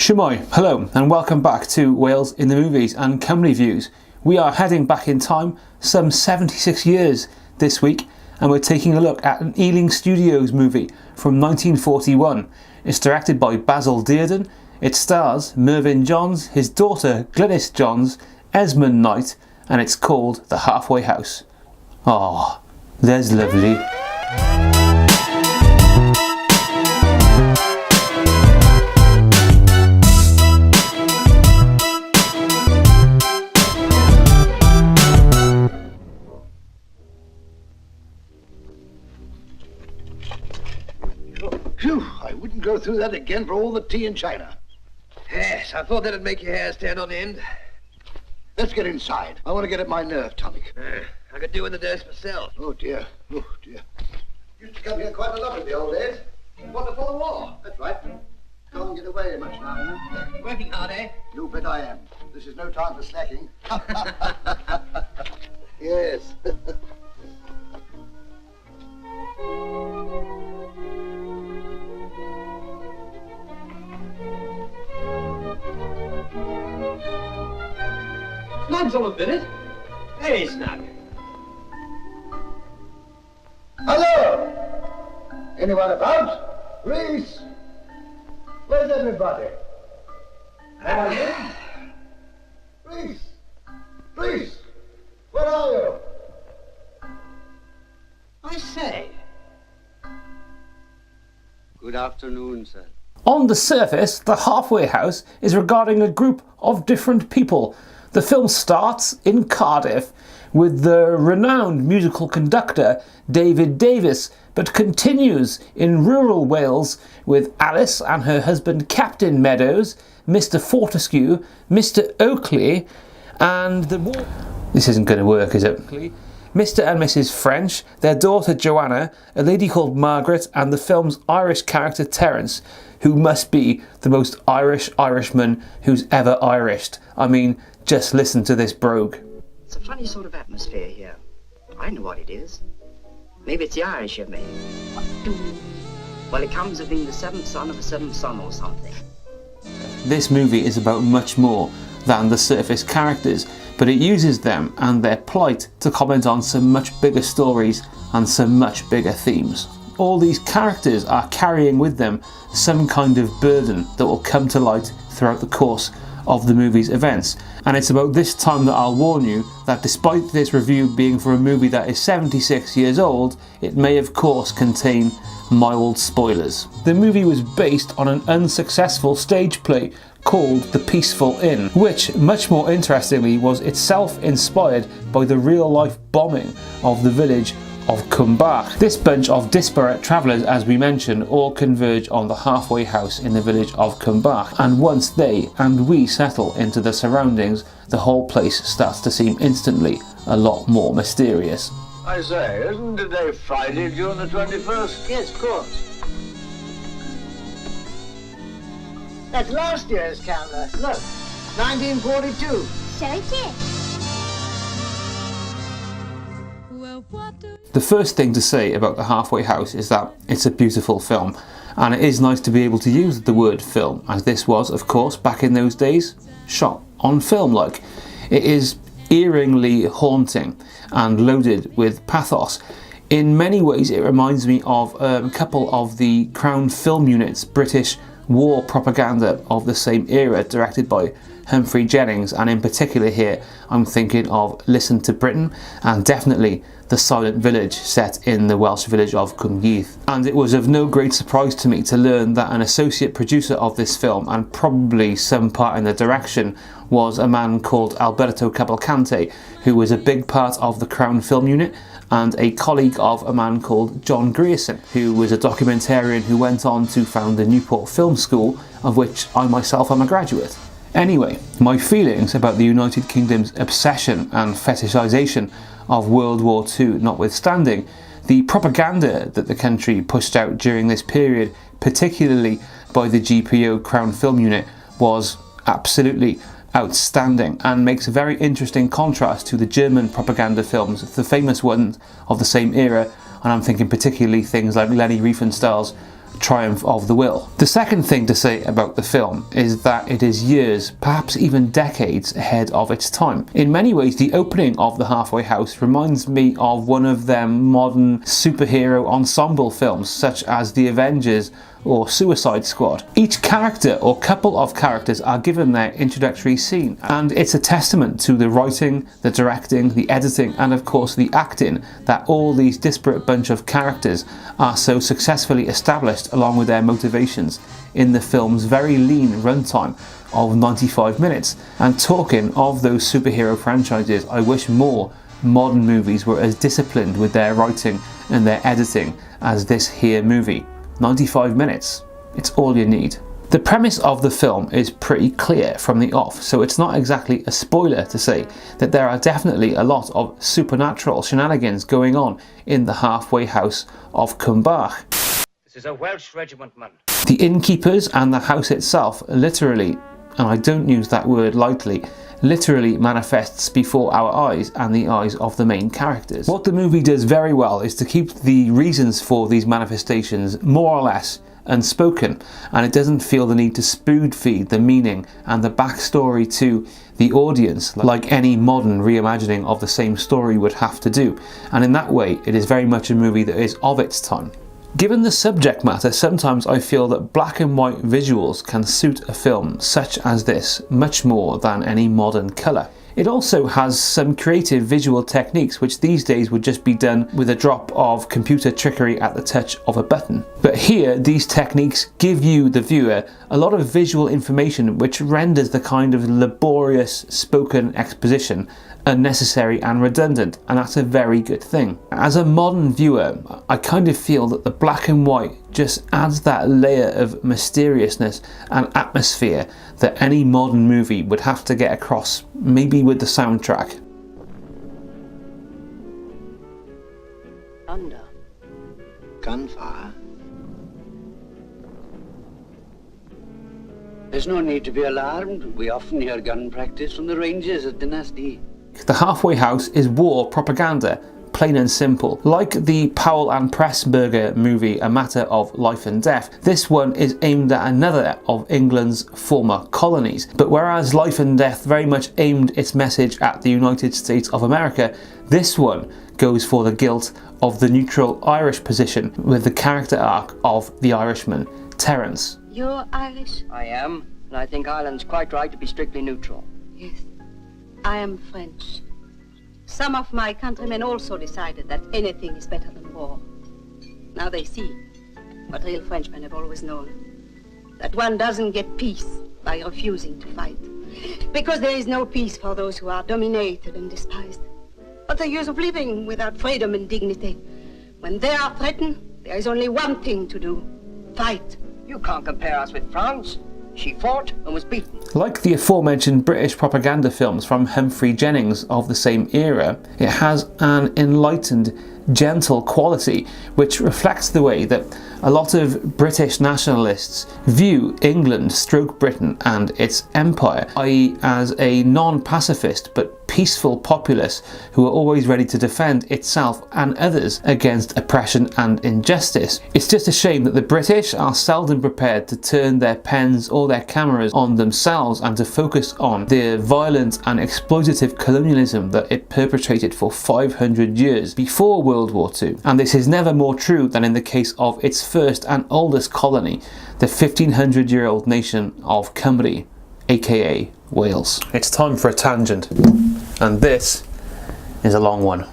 Shemai, hello and welcome back to Wales in the Movies and Cymru Views. We are heading back in time some 76 years this week and we're taking a look at an Ealing Studios movie from 1941. It's directed by Basil Dearden. It stars Mervyn Johns, his daughter Glynis Johns, Esmond Kniight, and it's called The Lafway House. Oh, there's lovely. Phew, I wouldn't go through that again for all the tea in China. Yes, I thought that'd make your hair stand on end. Let's get inside. I want to get at my nerve tonic. I could do in the desk myself. Oh, dear. Oh, dear. Used to come here quite a lot in the old days. What, before the war? That's right. Can't get away much now, you know. Working hard, eh? You bet I am. This is no time for slacking. Yes. Snug's on a minute. Hey, Snug. Hello! Anyone about? Reese! Where's everybody? Anyone in? Reese! Reese! Where are you? I say. Good afternoon, sir. On the surface, The Lafway House is regarding a group of different people. The film starts in Cardiff with the renowned musical conductor David Davies, but continues in rural Wales with Alice and her husband Captain Meadows, Mr. Fortescue, Mr. Oakley, and the... This isn't going to work, is it? Mr. and Mrs. French, their daughter Joanna, a lady called Margaret, and the film's Irish character Terence, who must be the most Irish Irishman who's ever Irished. I mean, just listen to this brogue. It's a funny sort of atmosphere here. I know what it is. Maybe it's the Irish of me. Well, it comes of being the seventh son of a seventh son or something. This movie is about much more than the surface characters, but it uses them and their plight to comment on some much bigger stories and some much bigger themes. All these characters are carrying with them some kind of burden that will come to light throughout the course of the movie's events. And it's about this time that I'll warn you that despite this review being for a movie that is 76 years old, it may of course contain mild spoilers. The movie was based on an unsuccessful stage play called The Peaceful Inn, which, much more interestingly, was itself inspired by the real-life bombing of the village of Cwmbach. This bunch of disparate travellers, as we mentioned, all converge on the Lafway House in the village of Cwmbach, and once they and we settle into the surroundings, the whole place starts to seem instantly a lot more mysterious. I say, isn't today Friday, June the 21st? Yes, of course. That's last year's calendar. Look, 1942. So it is. The first thing to say about The Lafway House is that it's a beautiful film, and it is nice to be able to use the word film, as this was, of course, back in those days, shot on film like. It is eeringly haunting and loaded with pathos. In many ways it reminds me of a couple of the Crown Film Unit's British war propaganda of the same era, directed by Humphrey Jennings, and in particular here I'm thinking of Listen to Britain and definitely The Silent Village, set in the Welsh village of Kniight. And it was of no great surprise to me to learn that an associate producer of this film, and probably some part in the direction, was a man called Alberto Cavalcante, who was a big part of the Crown Film Unit and a colleague of a man called John Grierson, who was a documentarian who went on to found the Newport Film School, of which I myself am a graduate. Anyway, my feelings about the United Kingdom's obsession and fetishisation of World War II notwithstanding, the propaganda that the country pushed out during this period, particularly by the GPO Crown Film Unit, was absolutely outstanding and makes a very interesting contrast to the German propaganda films, the famous ones of the same era, and I'm thinking particularly things like Leni Riefenstahl's triumph of the will. The second thing to say about the film is that it is years, perhaps even decades ahead of its time. In many ways, the opening of The Halfway House reminds me of one of them modern superhero ensemble films such as The Avengers or Suicide Squad. Each character or couple of characters are given their introductory scene, and it's a testament to the writing, the directing, the editing, and of course the acting that all these disparate bunch of characters are so successfully established along with their motivations in the film's very lean runtime of 95 minutes. And talking of those superhero franchises, I wish more modern movies were as disciplined with their writing and their editing as this here movie. 95 minutes, it's all you need. The premise of the film is pretty clear from the off, so it's not exactly a spoiler to say that there are definitely a lot of supernatural shenanigans going on in the halfway house of Cwmbach. This is a Welsh regiment, man. The innkeepers and the house itself literally, and I don't use that word lightly, literally manifests before our eyes and the eyes of the main characters. What the movie does very well is to keep the reasons for these manifestations more or less unspoken, and it doesn't feel the need to spoon feed the meaning and the backstory to the audience like any modern reimagining of the same story would have to do, and in that way it is very much a movie that is of its time. Given the subject matter, sometimes I feel that black and white visuals can suit a film such as this much more than any modern colour. It also has some creative visual techniques which these days would just be done with a drop of computer trickery at the touch of a button. But here, these techniques give you, the viewer, a lot of visual information which renders the kind of laborious spoken exposition unnecessary and redundant, and that's a very good thing. As a modern viewer, I kind of feel that the black and white just adds that layer of mysteriousness and atmosphere that any modern movie would have to get across, maybe with the soundtrack. Thunder. Gunfire. There's no need to be alarmed. We often hear gun practice from the Rangers at Dynasty. The Halfway House is war propaganda, plain and simple. Like the Powell and Pressburger movie A Matter of Life and Death, this one is aimed at another of England's former colonies. But whereas Life and Death very much aimed its message at the United States of America, this one goes for the guilt of the neutral Irish position with the character arc of the Irishman, Terence. You're Irish? I am, and I think Ireland's quite right to be strictly neutral. Yes. I am French. Some of my countrymen also decided that anything is better than war. Now they see what real Frenchmen have always known, that one doesn't get peace by refusing to fight, because there is no peace for those who are dominated and despised. What's the use of living without freedom and dignity? When they are threatened, there is only one thing to do: fight. You can't compare us with France. She fought and was beaten. Like the aforementioned British propaganda films from Humphrey Jennings of the same era, it has an enlightened, gentle quality which reflects the way that a lot of British nationalists view England, Britain and its empire, i.e. as a non-pacifist but peaceful populace who are always ready to defend itself and others against oppression and injustice. It's just a shame that the British are seldom prepared to turn their pens or their cameras on themselves and to focus on the violent and exploitative colonialism that it perpetrated for 500 years before World War II. And this is never more true than in the case of its first and oldest colony, the 1500-year-old nation of Cymru, aka Wales. It's time for a tangent, and this is a long one.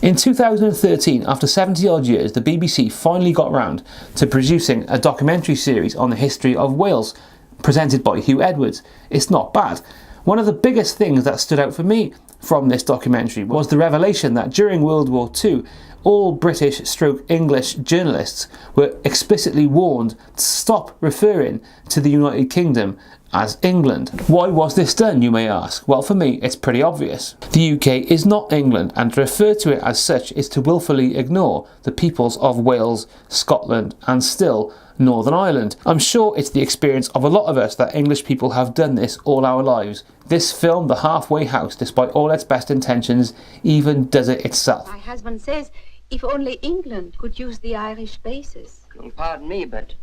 In 2013, after 70 odd years, the BBC finally got round to producing a documentary series on the history of Wales, presented by Hugh Edwards. It's not bad. One of the biggest things that stood out for me from this documentary was the revelation that during World War II, all British/English journalists were explicitly warned to stop referring to the United Kingdom as England. Why was this done, you may ask? Well, for me, it's pretty obvious. The UK is not England, and to refer to it as such is to willfully ignore the peoples of Wales, Scotland, and still Northern Ireland. I'm sure it's the experience of a lot of us that English people have done this all our lives. This film, The Halfway House, despite all its best intentions, even does it itself. My husband says if only England could use the Irish bases. Pardon me, but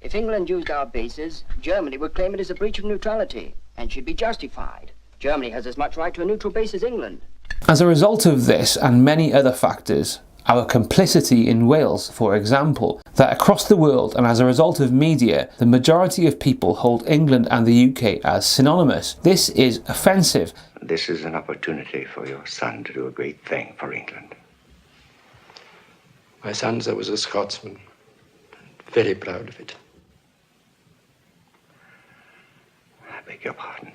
If England used our bases, Germany would claim it as a breach of neutrality, and should be justified. Germany has as much right to a neutral base as England. As a result of this and many other factors, our complicity in Wales, for example, that across the world and as a result of media, the majority of people hold England and the UK as synonymous. This is offensive. This is an opportunity for your son to do a great thing for England. My son, sir, was a Scotsman. Very proud of it. I beg your pardon.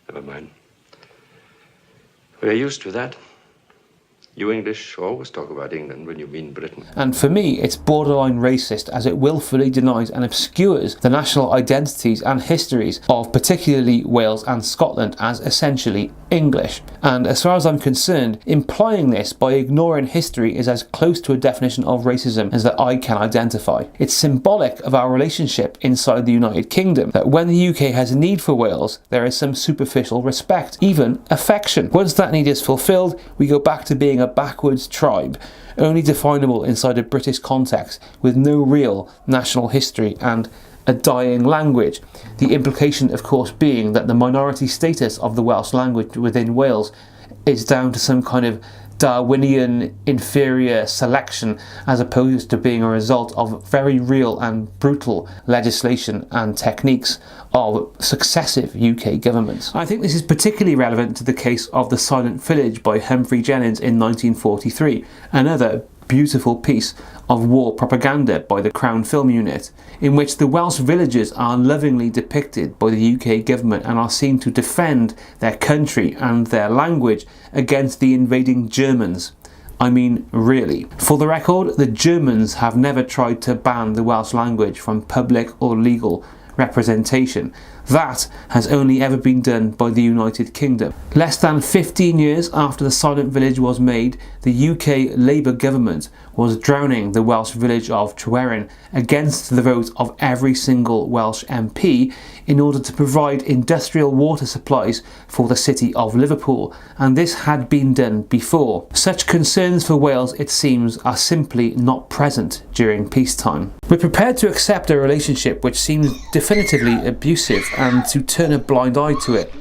Never mind. We're used to that. You English always talk about England when you mean Britain. And for me, it's borderline racist as it willfully denies and obscures the national identities and histories of particularly Wales and Scotland as essentially English. And as far as I'm concerned, implying this by ignoring history is as close to a definition of racism as that I can identify. It's symbolic of our relationship inside the United Kingdom, that when the UK has a need for Wales, there is some superficial respect, even affection. Once that need is fulfilled, we go back to being a backwards tribe, only definable inside a British context with no real national history and a dying language. The implication, of course, being that the minority status of the Welsh language within Wales is down to some kind of Darwinian inferior selection as opposed to being a result of very real and brutal legislation and techniques of successive UK governments. I think this is particularly relevant to the case of The Silent Village by Humphrey Jennings in 1943, another beautiful piece of war propaganda by the Crown Film Unit, in which the Welsh villagers are lovingly depicted by the UK government and are seen to defend their country and their language against the invading Germans. I mean, really. For the record, the Germans have never tried to ban the Welsh language from public or legal representation. That has only ever been done by the United Kingdom. Less than 15 years after The Silent Village was made, the UK Labour government was drowning the Welsh village of Tryweryn against the vote of every single Welsh MP in order to provide industrial water supplies for the city of Liverpool, and this had been done before. Such concerns for Wales, it seems, are simply not present during peacetime. We're prepared to accept a relationship which seems definitively abusive and to turn a blind eye to it.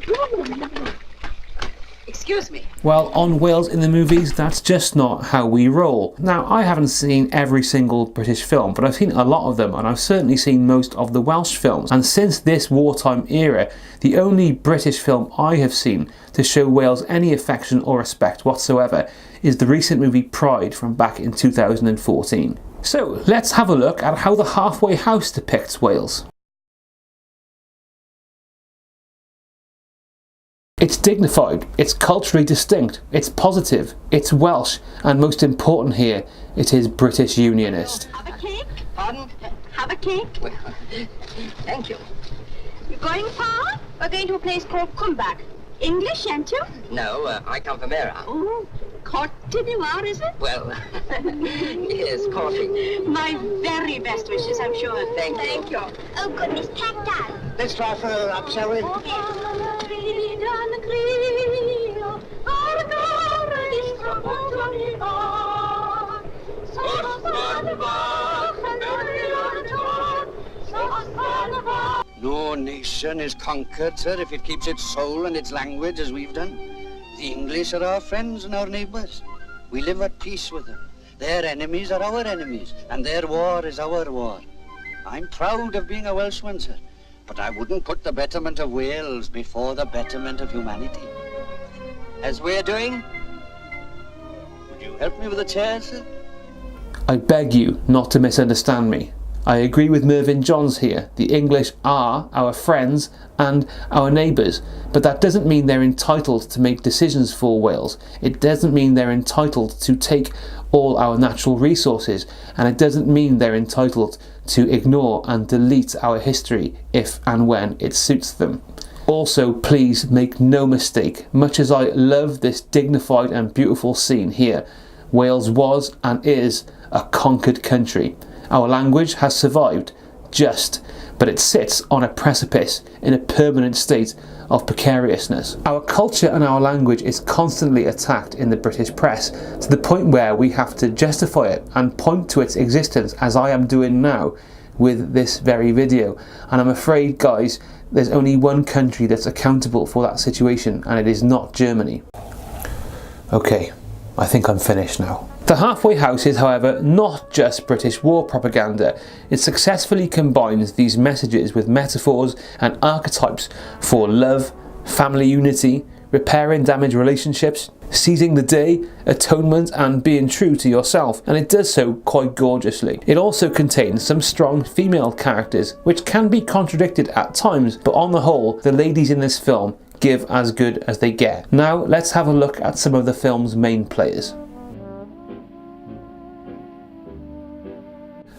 Excuse me. Well, on Wales in the movies, that's just not how we roll. Now, I haven't seen every single British film, but I've seen a lot of them, and I've certainly seen most of the Welsh films. And since this wartime era, the only British film I have seen to show Wales any affection or respect whatsoever is the recent movie Pride from back in 2014. So, let's have a look at how The Halfway House depicts Wales. It's dignified, it's culturally distinct, it's positive, it's Welsh, and most important here, it is British Unionist. Have a cake? Pardon? Have a cake? Well, thank you. You going far? We're going to a place called Cwmbach. English, aren't you? No, I come from Era. Oh, Cote d'Ivoire, is it? Well, yes, coffee. My very best wishes, I'm sure. Thank you. Oh, goodness, cacti. Let's try further up, shall we? No nation is conquered, sir, if it keeps its soul and its language as we've done. The English are our friends and our neighbours. We live at peace with them. Their enemies are our enemies, and their war is our war. I'm proud of being a Welshman, sir, but I wouldn't put the betterment of Wales before the betterment of humanity. As we're doing, would you help me with a chair, sir? I beg you not to misunderstand me. I agree with Mervyn Johns here. The English are our friends and our neighbours, but that doesn't mean they're entitled to make decisions for Wales. It doesn't mean they're entitled to take all our natural resources, and it doesn't mean they're entitled to ignore and delete our history if and when it suits them. Also, please make no mistake, much as I love this dignified and beautiful scene here, Wales was and is a conquered country. Our language has survived, but it sits on a precipice in a permanent state of precariousness. Our culture and our language is constantly attacked in the British press to the point where we have to justify it and point to its existence, as I am doing now, with this very video, and I'm afraid, guys, there's only one country that's accountable for that situation, and it is not Germany. Okay, I think I'm finished now. The Halfway House is, however, not just British war propaganda. It successfully combines these messages with metaphors and archetypes for love, family unity, repairing damaged relationships, seizing the day, atonement, and being true to yourself, and it does so quite gorgeously. It also contains some strong female characters, which can be contradicted at times, but on the whole, the ladies in this film give as good as they get. Now, let's have a look at some of the film's main players.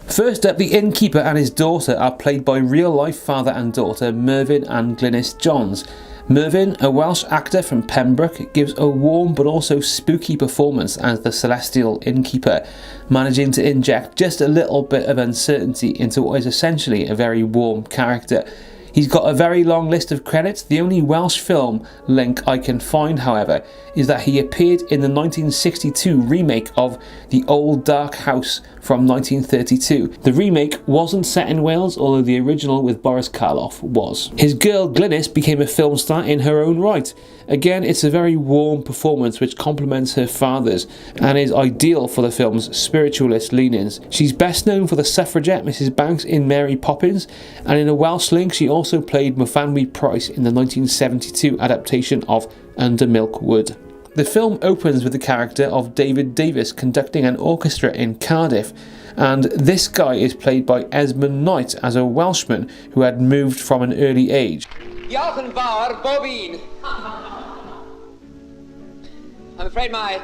First up, the innkeeper and his daughter are played by real-life father and daughter Mervyn and Glynis Johns. Mervyn, a Welsh actor from Pembroke, gives a warm but also spooky performance as the celestial innkeeper, managing to inject just a little bit of uncertainty into what is essentially a very warm character. He's got a very long list of credits. The only Welsh film link I can find, however, is that he appeared in the 1962 remake of The Old Dark House from 1932. The remake wasn't set in Wales, although the original with Boris Karloff was. His girl Glynis became a film star in her own right. Again, it's a very warm performance which complements her father's and is ideal for the film's spiritualist leanings. She's best known for the suffragette Mrs. Banks in Mary Poppins, and in a Welsh link she also played Mfanwy Price in the 1972 adaptation of Under Milk Wood. The film opens with the character of David Davies conducting an orchestra in Cardiff, and this guy is played by Esmond Knight as a Welshman who had moved from an early age. Diolch yn fawr, bob un. I'm afraid my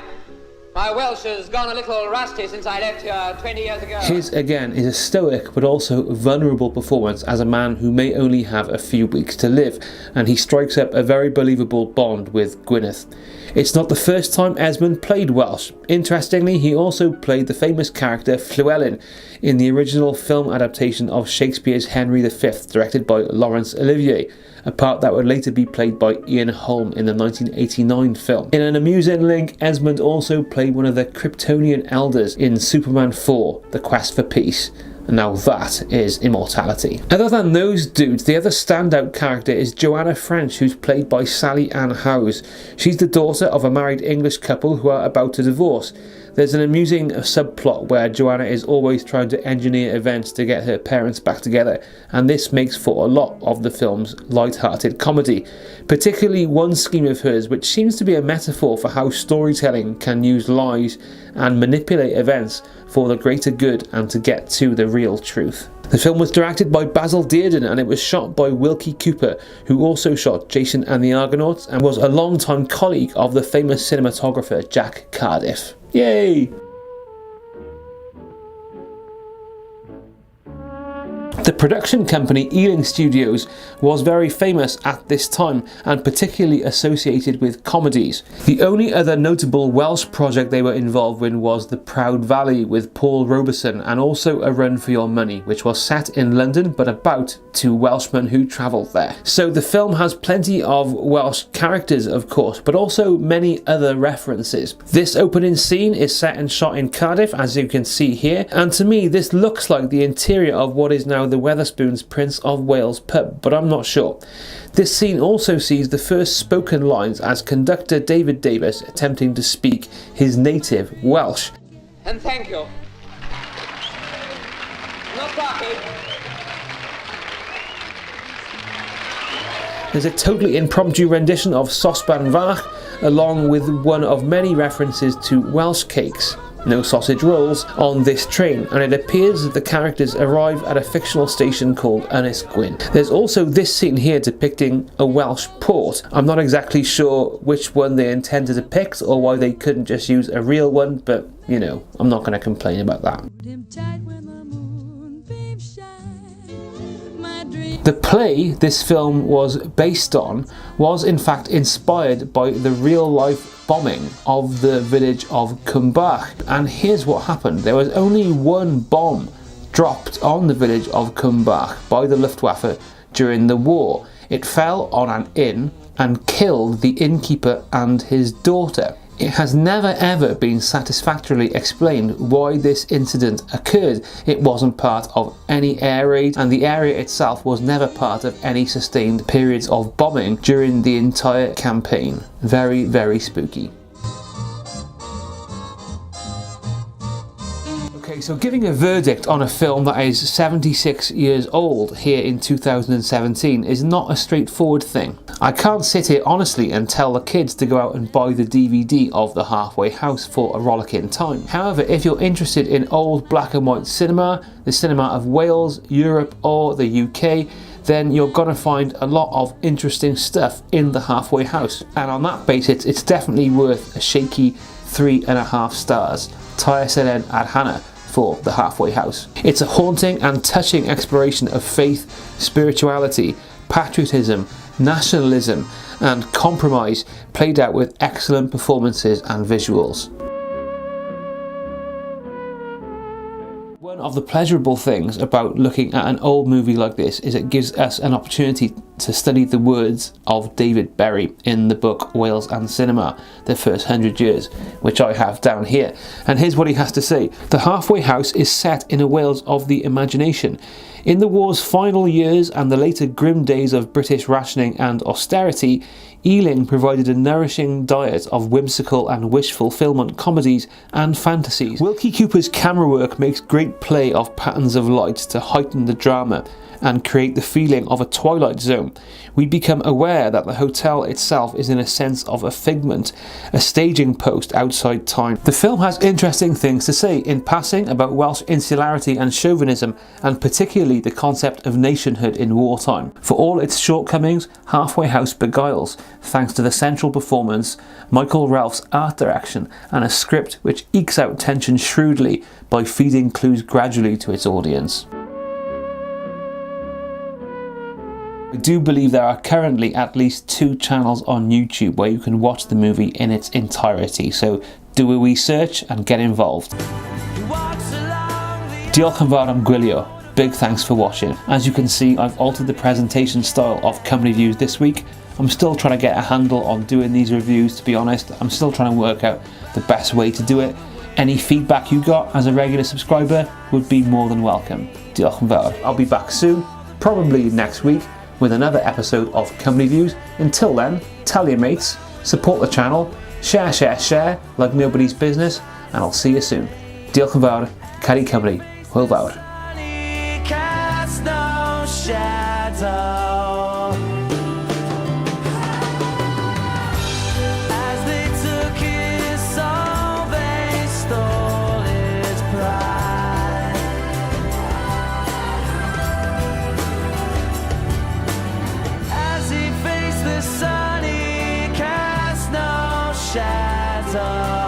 Welsh has gone a little rusty since I left here 20 years ago. His, again, is a stoic but also vulnerable performance as a man who may only have a few weeks to live, and he strikes up a very believable bond with Gwyneth. It's not the first time Esmond played Welsh. Interestingly, he also played the famous character Llywelyn in the original film adaptation of Shakespeare's Henry V, directed by Laurence Olivier, a part that would later be played by Ian Holm in the 1989 film. In an amusing link, Esmond also played one of the Kryptonian elders in Superman 4, The Quest for Peace. Now that is immortality. Other than those dudes, the other standout character is Joanna French, who's played by Sally Ann Howes. She's the daughter of a married English couple who are about to divorce. There's an amusing subplot where Joanna is always trying to engineer events to get her parents back together, and this makes for a lot of the film's light-hearted comedy, particularly one scheme of hers which seems to be a metaphor for how storytelling can use lies and manipulate events for the greater good and to get to the real truth. The film was directed by Basil Dearden and it was shot by Wilkie Cooper, who also shot Jason and the Argonauts and was a long-time colleague of the famous cinematographer Jack Cardiff. Yay! The production company Ealing Studios was very famous at this time and particularly associated with comedies. The only other notable Welsh project they were involved in was The Proud Valley with Paul Robeson, and also A Run for Your Money, which was set in London but about two Welshmen who travelled there. So the film has plenty of Welsh characters, of course, but also many other references. This opening scene is set and shot in Cardiff, as you can see here, and to me this looks like the interior of what is now the Wetherspoons Prince of Wales pub, but I'm not sure. This scene also sees the first spoken lines as conductor David Davies attempting to speak his native Welsh. And thank you. Not talking. There's a totally impromptu rendition of Sosban Fach, along with one of many references to Welsh cakes, no sausage rolls, on this train, and it appears that the characters arrive at a fictional station called Ynys Gwyn. There's also this scene here depicting a Welsh port. I'm not exactly sure which one they intend to depict or why they couldn't just use a real one, but you know, I'm not going to complain about that. The play this film was based on was in fact inspired by the real-life bombing of the village of Cwmbach, and here's what happened. There was only one bomb dropped on the village of Cwmbach by the Luftwaffe during the war. It fell on an inn and killed the innkeeper and his daughter. It has never ever been satisfactorily explained why this incident occurred. It wasn't part of any air raid, and the area itself was never part of any sustained periods of bombing during the entire campaign. Very, very spooky. Okay, so giving a verdict on a film that is 76 years old here in 2017 is not a straightforward thing. I can't sit here honestly and tell the kids to go out and buy the DVD of The Halfway House for a rollicking time. However, if you're interested in old black and white cinema, the cinema of Wales, Europe or the UK, then you're gonna find a lot of interesting stuff in The Halfway House. And on that basis, it's definitely worth a shaky 3.5 stars. Taerselen Adhana for The Halfway House. It's a haunting and touching exploration of faith, spirituality, patriotism, nationalism and compromise, played out with excellent performances and visuals. One of the pleasurable things about looking at an old movie like this is it gives us an opportunity to study the words of David Berry in the book Wales and Cinema, The First 100 Years, which I have down here. And here's what he has to say. The Halfway House is set in a Wales of the imagination. In the war's final years and the later grim days of British rationing and austerity, Ealing provided a nourishing diet of whimsical and wish-fulfillment comedies and fantasies. Wilkie Cooper's camera work makes great play of patterns of light to heighten the drama and create the feeling of a twilight zone. We become aware that the hotel itself is in a sense of a figment, a staging post outside time. The film has interesting things to say in passing about Welsh insularity and chauvinism, and particularly the concept of nationhood in wartime. For all its shortcomings, Halfway House beguiles, thanks to the central performance, Michael Ralph's art direction, and a script which ekes out tension shrewdly by feeding clues gradually to its audience. I do believe there are currently at least 2 channels on YouTube where you can watch the movie in its entirety, so do a wee search and get involved. Diolch yn fawr am gwylio. Big thanks for watching. As you can see, I've altered the presentation style of Company Views this week. I'm still trying to get a handle on doing these reviews, to be honest. I'm still trying to work out the best way to do it. Any feedback you got as a regular subscriber would be more than welcome. Diolch yn fawr. I'll be back soon, probably next week, with another episode of Company Views. Until then, tell your mates, support the channel, share like nobody's business, and I'll see you soon. Diolch yn fawr, Cari Cymru, hwyl fawr. Sunny cast no shadow.